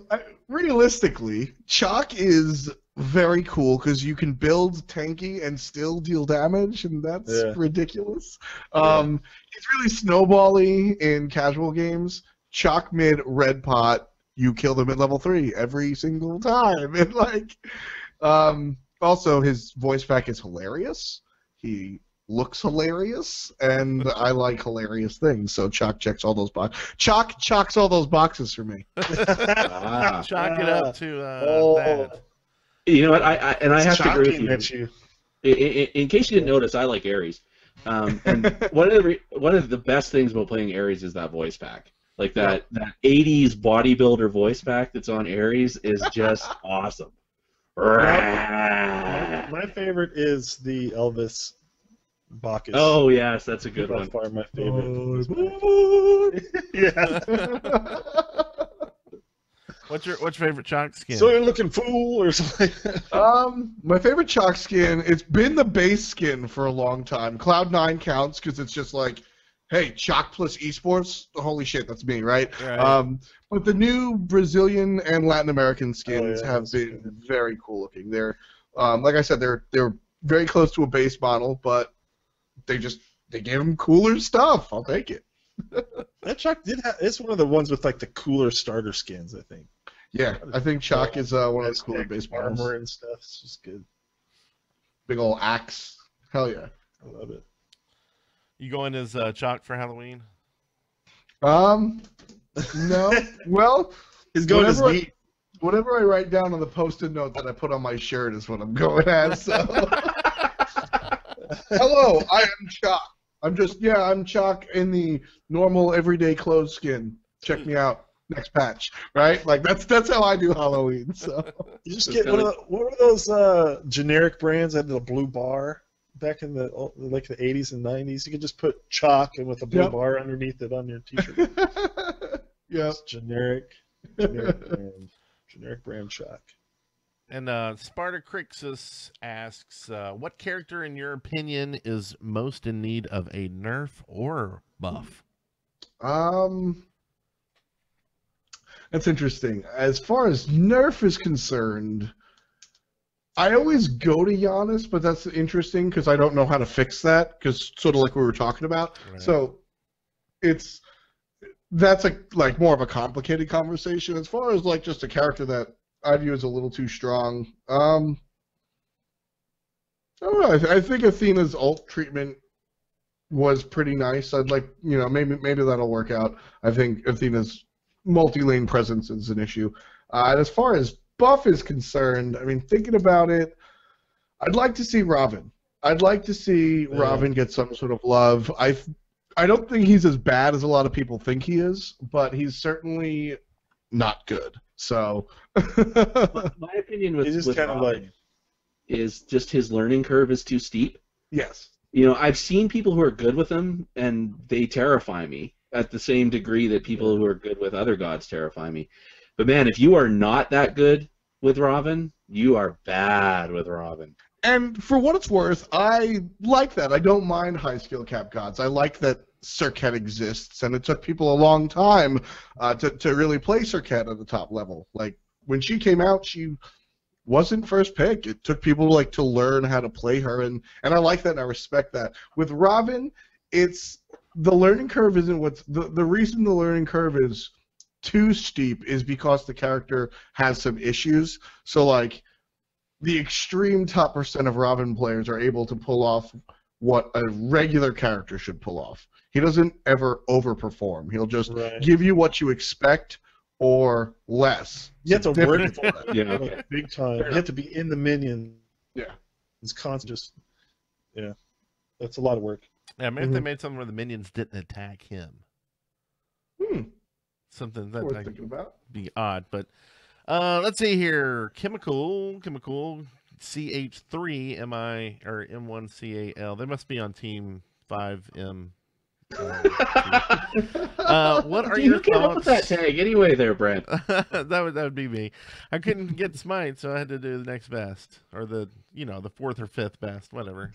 D: Realistically, Chalk is very cool because you can build tanky and still deal damage, and that's ridiculous. He's really snowbally in casual games. Chalk mid red pot, you kill them at level 3 every single time, and also his voice pack is hilarious. He looks hilarious, and I like hilarious things, so Chalk checks all those boxes. Chalk chocks all those boxes for me.
E: Chalk it up to that.
B: You know what? I have to agree with
C: you.
B: In case you didn't notice, I like Ares. And one of the best things about playing Ares is that voice pack. Like that 80s bodybuilder voice pack that's on Ares is just awesome.
C: My favorite is the Elvis Bacchus.
B: Oh yes, that's a good
C: By
B: one.
C: far my favorite.
D: Yeah.
E: What's your favorite Chalk skin?
C: So you're looking fool or something?
D: My favorite Chalk skin, it's been the base skin for a long time. Cloud9 counts because it's just like, hey, Chalk plus esports, holy shit, that's me, right? But the new Brazilian and Latin American skins have been very cool looking. They're, like I said, they're very close to a base model, but they gave them cooler stuff. I'll take it.
C: That Chalk it's one of the ones with like the cooler starter skins, I think.
D: Yeah, I think Chalk is one of the cooler base models.
C: Armor and stuff. It's just good.
D: Big old axe. Hell yeah.
C: I love it.
E: You going as Chalk for Halloween?
D: No. Well,
C: He's going as
D: whenever
C: neat.
D: whatever I write down on the post-it note that I put on my shirt is what I'm going as. So. Hello, I am Chalk. I'm Chalk in the normal everyday clothes skin. Check me out. Next patch, right? Like that's how I do Halloween. So
C: You just get what were those generic brands that had the blue bar back in the 80s and 90s? You could just put chalk and with a blue bar underneath it on your T-shirt.
D: yeah,
C: generic brand chalk.
E: And Spartacrixus asks, what character, in your opinion, is most in need of a nerf or buff?
D: That's interesting. As far as Nerf is concerned, I always go to Giannis, but that's interesting because I don't know how to fix that, because sort of like we were talking about.
E: Right.
D: So that's like more of a complicated conversation. As far as like just a character that I view as a little too strong, I don't know. I think Athena's ult treatment was pretty nice. I'd like, maybe that'll work out. I think Athena's multi-lane presence is an issue. And as far as buff is concerned, I mean, thinking about it, I'd like to see Robin. I'd like to see Robin get some sort of love. I don't think he's as bad as a lot of people think he is, but he's certainly not good. So
B: my opinion with Robin is just his learning curve is too steep.
D: Yes.
B: I've seen people who are good with him, and they terrify me at the same degree that people who are good with other gods terrify me. But man, if you are not that good with Robin, you are bad with Robin.
D: And for what it's worth, I like that. I don't mind high skill cap gods. I like that Serket exists, and it took people a long time to really play Serket at the top level. Like, when she came out, she wasn't first pick. It took people to learn how to play her, and I like that and I respect that. With Robin, it's the learning curve isn't what's the reason the learning curve is too steep is because the character has some issues. So like the extreme top % of Robin players are able to pull off what a regular character should pull off. He doesn't ever overperform. He'll just give you what you expect or less.
C: You have to work for
B: that. Yeah, okay.
C: Big time. You have to be in the minion.
D: Yeah.
C: It's constant. That's a lot of work.
E: Yeah, maybe if they made something where the minions didn't attack him. Something that
D: worth thinking about.
E: Be odd, but let's see here. Chemical CH3 or M1CAL. They must be on team 5M. What are your
B: thoughts? Who came up with that tag anyway, there, Brent?
E: that would be me. I couldn't get Smite, so I had to do the next best, or the fourth or fifth best, whatever.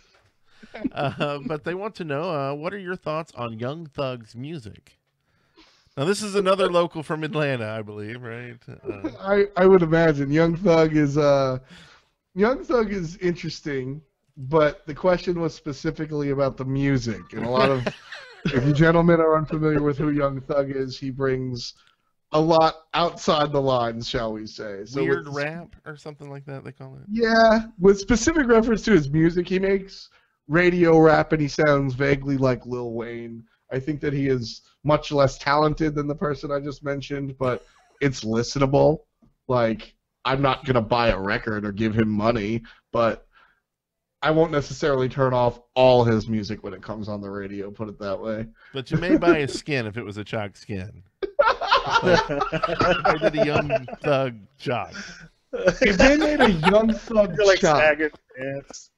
E: But they want to know, what are your thoughts on Young Thug's music? Now, this is another local from Atlanta, I believe, right?
D: I would imagine Young Thug is interesting, but the question was specifically about the music, and a lot of if you gentlemen are unfamiliar with who Young Thug is, he brings a lot outside the lines, shall we say? So
E: weird rap or something like that, they call it.
D: Yeah, with specific reference to his music, he makes radio rap, and he sounds vaguely like Lil Wayne. I think that he is much less talented than the person I just mentioned, but it's listenable. Like, I'm not going to buy a record or give him money, but I won't necessarily turn off all his music when it comes on the radio, put it that way.
E: But you may buy his skin if it was a Chalk skin. I did a Young Thug Chalk.
D: If they made a Young Thug Chalk,
C: if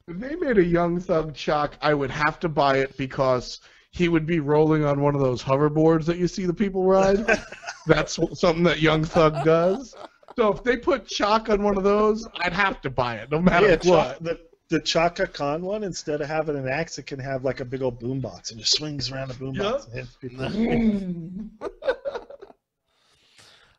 D: they made a Young Thug Chalk, I would have to buy it because he would be rolling on one of those hoverboards that you see the people ride. That's something that Young Thug does. So if they put Chalk on one of those, I'd have to buy it, no matter what.
C: The Chaka Khan one, instead of having an axe, it can have like a big old boombox and just swings around the boombox and hits people.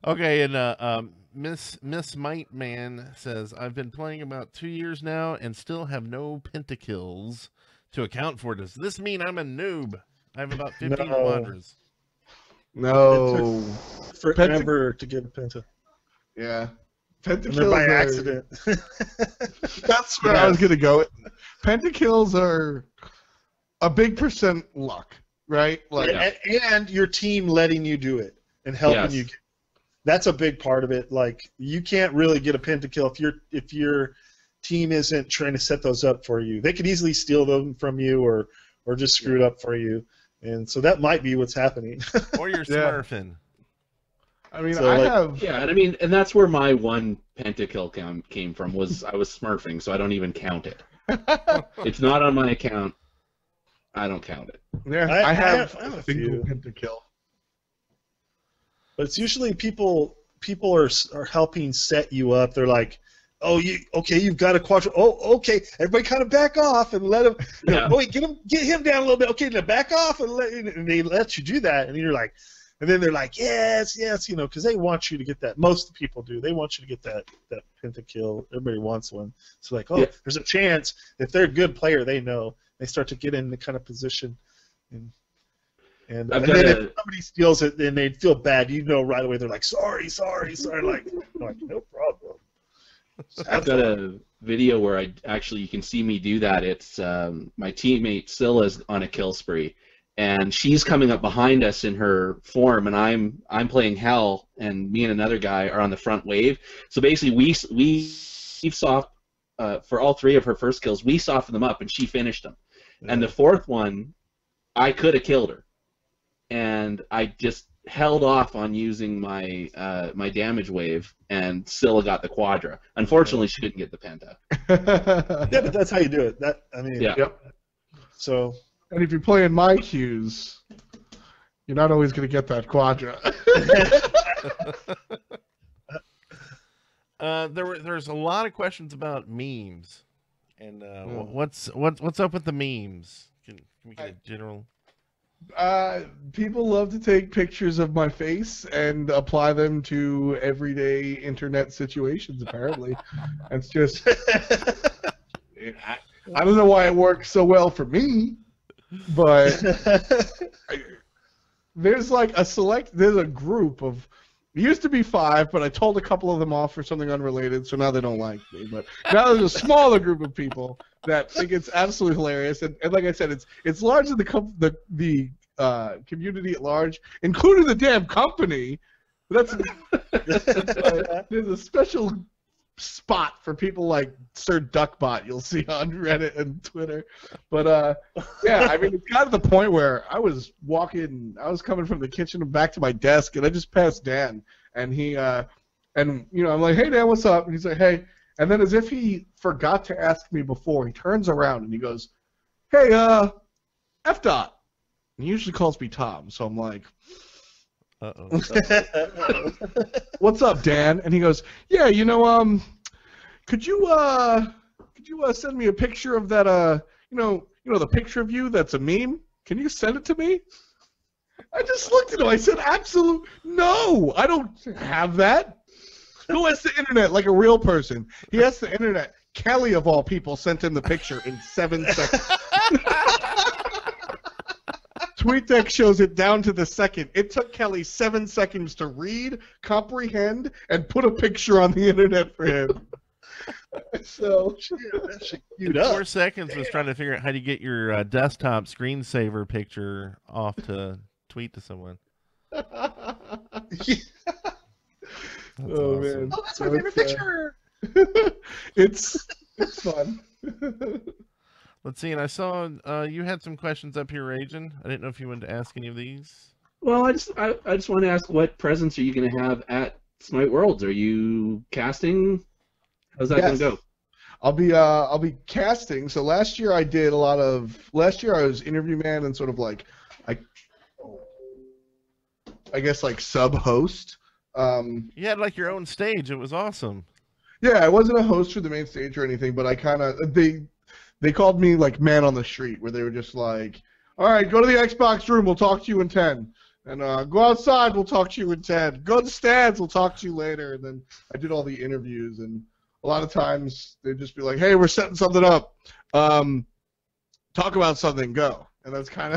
E: Okay, and Miss Smite Man says, I've been playing about 2 years now and still have no Penta Kills to account for. Does this mean I'm a noob? I have about 15 Wanderers.
D: No.
C: It took forever to get a Penta.
D: Yeah. Penta
C: Kills by accident.
D: That's where I was going to go. Penta Kills are a big % luck, right? Like,
C: and your team letting you do it and helping you. that's a big part of it. Like, you can't really get a Penta Kill if your team isn't trying to set those up for you. They could easily steal them from you or just screw it up for you. And so that might be what's happening.
E: Or you're smurfing.
D: I mean,
C: So,
D: I
C: like-
D: have.
B: Yeah, and I mean, and that's where my one pentakill came from. Was I was smurfing, so I don't even count it. It's not on my account. I don't count it.
D: Yeah,
C: I
D: I have
C: have a
D: a single
C: few.
D: pentakill.
C: But it's usually people are helping set you up. They're like, "Oh, you've got a quadra. Oh, okay, everybody kind of back off and let him.
B: Yeah.
C: Oh, wait, get him down a little bit. Okay, now back off and they let you do that, and you're like, and then they're like, yes, because they want you to get that. Most people do. They want you to get that pentakill. Everybody wants one. So like, oh,
B: Yeah.
C: there's a chance if they're a good player, they know. They start to get in the kind of position, and
B: I've
C: then
B: got
C: if somebody steals it, then they'd feel bad. You know right away. They're like, sorry. Like, no problem.
B: I've got a video where you can see me do that. It's my teammate Scylla's on a kill spree, and she's coming up behind us in her form, and I'm playing Hell, and me and another guy are on the front wave. So basically, we soft for all three of her first kills. We softened them up, and she finished them.
C: Yeah.
B: And the fourth one, I could have killed her, and I just held off on using my my damage wave, and Scylla got the quadra. Unfortunately, she couldn't get the penta.
C: Yeah, but that's how you do it.
B: Yeah.
D: Yep.
C: So
D: And if you're playing my cues, you're not always going to get that quadra.
E: There's a lot of questions about memes, and what's up with the memes? Can we get a general?
D: People love to take pictures of my face and apply them to everyday internet situations, apparently. It's just... I don't know why it works so well for me, but there's like there's a group of... It used to be 5, but I told a couple of them off for something unrelated, so now they don't like me. But now there's a smaller group of people that think it's absolutely hilarious, and like I said, it's largely the community at large, including the damn company. There's a special spot for people like Sir Duckbot you'll see on Reddit and Twitter. But yeah, I mean, it's got to the point where I was coming from the kitchen and back to my desk, and I just passed Dan, and I'm like, hey Dan, what's up? And he's like, hey, and then as if he forgot to ask me before, he turns around and he goes, hey, Fdot. And he usually calls me Tom, so I'm like,
E: Uh-oh.
D: what's up, Dan? And he goes, yeah, could you send me a picture of that, the picture of you that's a meme? Can you send it to me? I just looked at him. I said, absolute no, I don't have that. Who has the internet like a real person? He has the internet. Kelly, of all people, sent him the picture in 7 seconds. TweetDeck shows it down to the second. It took Kelly 7 seconds to read, comprehend, and put a picture on the internet for him. So,
E: 4 seconds was trying to figure out how to get your desktop screensaver picture off to tweet to someone. That's
D: oh
E: awesome.
D: man,
C: Oh, that's my favorite picture.
D: It's fun.
E: Let's see, and I saw you had some questions up here, Rajon. I didn't know if you wanted to ask any of these.
B: Well, I just want to ask, what presents are you going to have at Smite Worlds? Are you casting? How's that going to go?
D: I'll be casting. So last year I was interview man and sort of like I guess like sub host.
E: You had like your own stage. It was awesome.
D: Yeah, I wasn't a host for the main stage or anything, but I kind of they called me like man on the street, where they were just like, all right, go to the Xbox room, we'll talk to you in 10. And go outside, we'll talk to you in 10. Go to the stands, we'll talk to you later. And then I did all the interviews, and a lot of times they'd just be like, hey, we're setting something up. Talk about something, go. And that's kind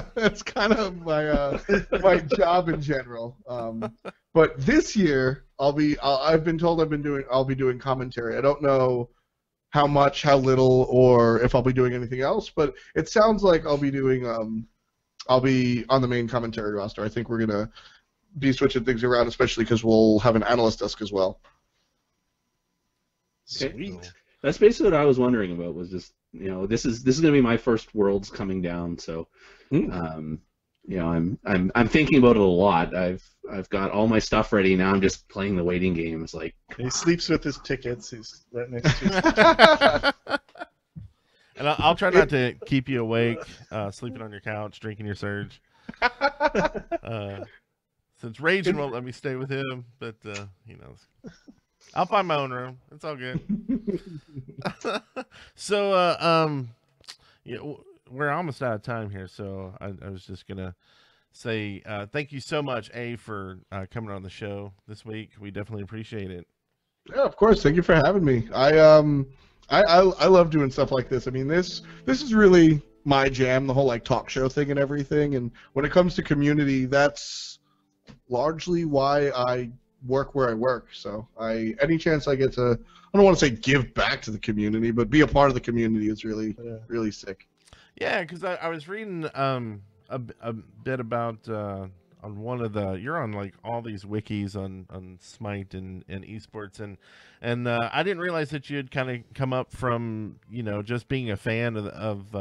D: of my my job in general. But this year I've been told I'll be doing commentary. I don't know how much, how little, or if I'll be doing anything else, but it sounds like I'll be doing I'll be on the main commentary roster. I think we're gonna be switching things around, especially because we'll have an analyst desk as well.
C: Sweet.
B: That's basically what I was wondering about. Was just this is going to be my first Worlds coming down, so I'm thinking about it a lot. I've got all my stuff ready now. I'm just playing the waiting game. It's like
C: He sleeps with his tickets. He's right next to his
E: And I'll try not to keep you awake, sleeping on your couch, drinking your surge. Since Rajon won't let me stay with him, but he knows. I'll find my own room. It's all good. So, we're almost out of time here, so I was just gonna say thank you so much, for coming on the show this week. We definitely appreciate it.
D: Yeah, of course. Thank you for having me. I love doing stuff like this. I mean, this is really my jam, the whole like talk show thing and everything. And when it comes to community, that's largely why I work where I work. So any chance I get to, I don't want to say give back to the community, but be a part of the community is really really sick.
E: Yeah, because I was reading a bit about on one of the, you're on like all these wikis on Smite and esports, and I didn't realize that you had kind of come up from just being a fan of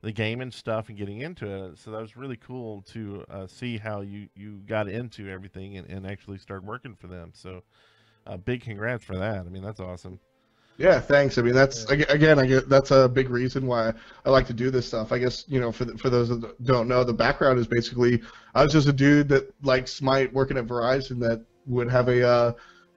E: the game and stuff and getting into it. So that was really cool to see how you got into everything and actually start working for them. So big congrats for that. I mean, that's awesome.
D: Yeah, thanks. I mean, that's that's a big reason why I like to do this stuff. I guess for those that don't know, the background is basically I was just a dude that liked Smite, working at Verizon, that would have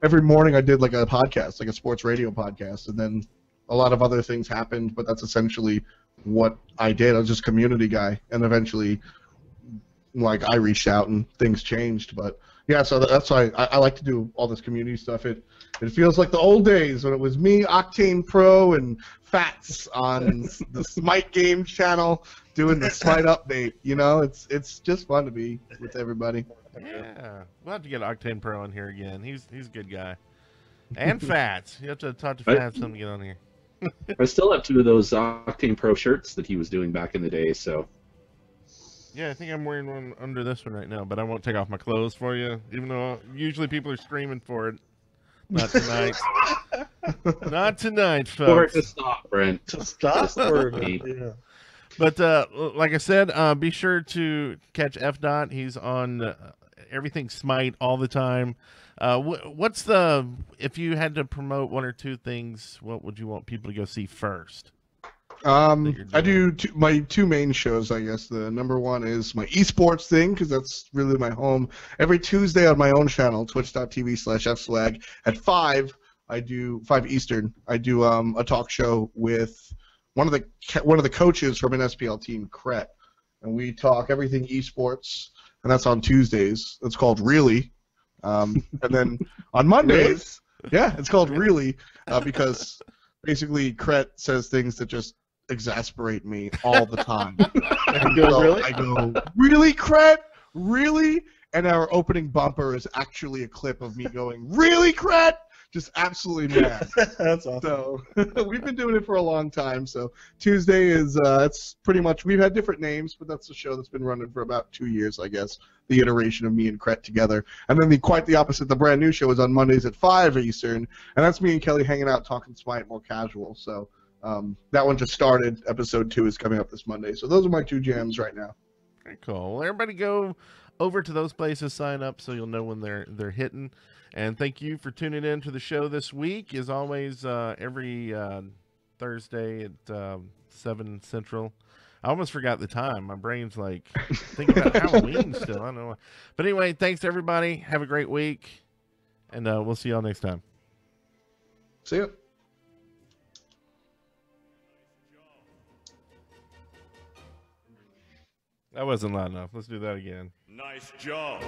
D: every morning I did like a podcast, like a sports radio podcast, and then a lot of other things happened, but that's essentially what I did. I was just a community guy, and eventually, like, I reached out and things changed. But yeah, so that's why I like to do all this community stuff. It feels like the old days when it was me, Octane Pro, and Fats on the Smite game channel doing the Smite update. It's just fun to be with everybody.
E: Yeah, we'll have to get Octane Pro on here again. He's a good guy. And Fats, you have to talk to Fats to get on here.
B: I still have 2 of those Octane Pro shirts that he was doing back in the day. So
E: yeah, I think I'm wearing one under this one right now, but I won't take off my clothes for you, even though usually people are screaming for it. Not tonight. Not tonight, folks.
B: Or to stop, Brent.
C: To stop?
B: Yeah.
E: But like I said, be sure to catch Fdot. He's on everything Smite all the time. What's if you had to promote 1 or 2 things, what would you want people to go see first?
D: I do my 2 main shows, I guess. The number 1 is my esports thing, because that's really my home. Every Tuesday on my own channel, twitch.tv/fswag, at 5 Eastern, I do a talk show with one of the coaches from an SPL team, Kret, and we talk everything esports, and that's on Tuesdays. It's called Really. And then on Mondays, yeah, it's called Really, because basically Kret says things that just exasperate me all the time. And
C: Really?
D: I go, really, Kret? Really? And our opening bumper is actually a clip of me going, really, Kret? Just absolutely mad.
C: That's awesome.
D: So we've been doing it for a long time. So Tuesday is it's pretty much, we've had different names, but that's the show that's been running for about 2 years, I guess. The iteration of me and Kret together. And then quite the opposite, the brand new show is on Mondays at 5 Eastern, and that's me and Kelly hanging out talking Smite, more casual. So that one just started. Episode 2 is coming up this Monday. So those are my 2 jams right now.
E: Very cool. Well, everybody go over to those places, sign up so you'll know when they're hitting. And thank you for tuning in to the show this week. As always, every Thursday at 7 Central. I almost forgot the time. My brain's like thinking about Halloween still. I don't know. But anyway, thanks everybody. Have a great week. And we'll see y'all next time.
D: See ya.
E: That wasn't loud enough. Let's do that again.
F: Nice job.